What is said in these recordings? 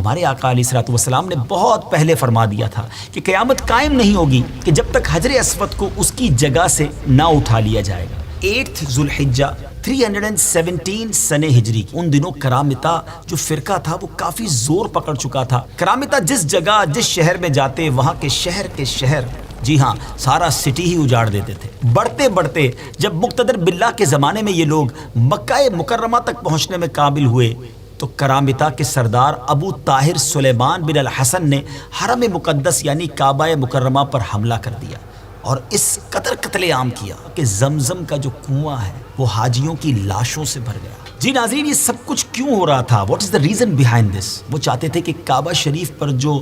ہمارے آقا علیہ الصلوۃ والسلام نے بہت پہلے فرما دیا تھا کہ قیامت قائم نہیں ہوگی کہ جب تک حجر اسود کو اس کی جگہ سے نہ اٹھا لیا جائے گا۔ 8 ذو الحجہ 317 سنہ ہجری کی ان دنوں کرامتا جو فرقہ تھا وہ کافی زور پکڑ چکا تھا۔ کرامتا جس جگہ جس شہر میں جاتے وہاں کے شہر جی ہاں سارا سٹی ہی اجاڑ دیتے تھے۔ بڑھتے بڑھتے جب مقتدر باللہ کے زمانے میں یہ لوگ مکہ مکرمہ تک پہنچنے میں قابل ہوئے تو کرامتا کے سردار ابو طاہر سلیمان بن الحسن نے حرم مقدس یعنی کعبہ مکرمہ پر حملہ کر دیا اور اس قدر قتل عام کیا کہ زمزم کا جو کنواں ہے وہ حاجیوں کی لاشوں سے بھر گیا۔ جی ناظرین، یہ سب کچھ کیوں ہو رہا تھا؟ What is the reason behind this? وہ چاہتے تھے کہ کعبہ شریف پر جو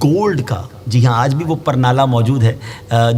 گولڈ کا، جی ہاں آج بھی وہ پرنالہ موجود ہے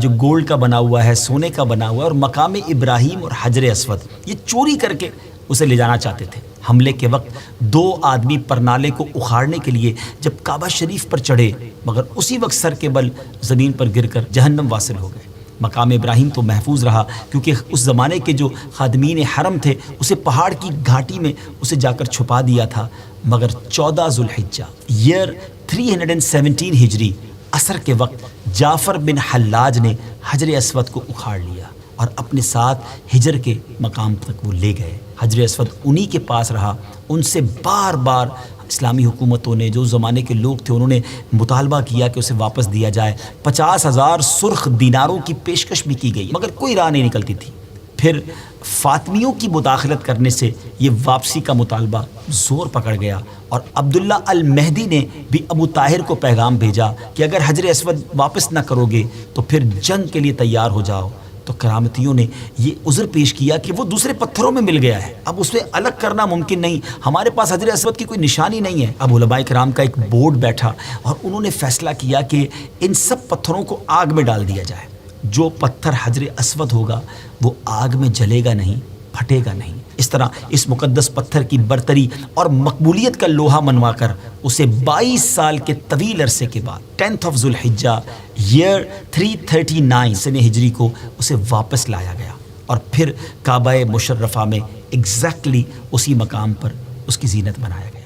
جو گولڈ کا بنا ہوا ہے، سونے کا بنا ہوا ہے، اور مقام ابراہیم اور حجر اسود یہ چوری کر کے اسے لے جانا چاہتے تھے۔ حملے کے وقت 2 آدمی پرنالے کو اکھاڑنے کے لیے جب کعبہ شریف پر چڑھے مگر اسی وقت سر کے بل زمین پر گر کر جہنم واصل ہو گئے۔ مقام ابراہیم تو محفوظ رہا کیونکہ اس زمانے کے جو خادمین حرم تھے اسے پہاڑ کی گھاٹی میں اسے جا کر چھپا دیا تھا، مگر 14 ذو الحجہ ایئر 317 ہجری عصر کے وقت جعفر بن حلاج نے حجر اسود کو اکھاڑ لیا اور اپنے ساتھ ہجر کے مقام تک وہ لے گئے۔ حجر اسود انہی کے پاس رہا۔ ان سے بار بار اسلامی حکومتوں نے، جو زمانے کے لوگ تھے، انہوں نے مطالبہ کیا کہ اسے واپس دیا جائے۔ 50,000 سرخ دیناروں کی پیشکش بھی کی گئی مگر کوئی راہ نہیں نکلتی تھی۔ پھر فاطمیوں کی مداخلت کرنے سے یہ واپسی کا مطالبہ زور پکڑ گیا اور عبداللہ المہدی نے بھی ابو طاہر کو پیغام بھیجا کہ اگر حجر اسود واپس نہ کرو گے تو پھر جنگ کے لیے تیار ہو جاؤ۔ تو کرامتیوں نے یہ عذر پیش کیا کہ وہ دوسرے پتھروں میں مل گیا ہے، اب اسے الگ کرنا ممکن نہیں، ہمارے پاس حجر اسود کی کوئی نشانی نہیں ہے۔ اب علماء کرام کا ایک بورڈ بیٹھا اور انہوں نے فیصلہ کیا کہ ان سب پتھروں کو آگ میں ڈال دیا جائے۔ جو پتھر حجر اسود ہوگا وہ آگ میں جلے گا نہیں، پھٹے گا نہیں۔ اس طرح اس مقدس پتھر کی برتری اور مقبولیت کا لوہا منوا کر اسے 22 سال کے طویل عرصے کے بعد 10 ذو الحجہ ایئر 339 سنہ ہجری کو اسے واپس لایا گیا اور پھر کعبہ مشرفہ میں ایگزیکٹلی اسی مقام پر اس کی زینت بنایا گیا۔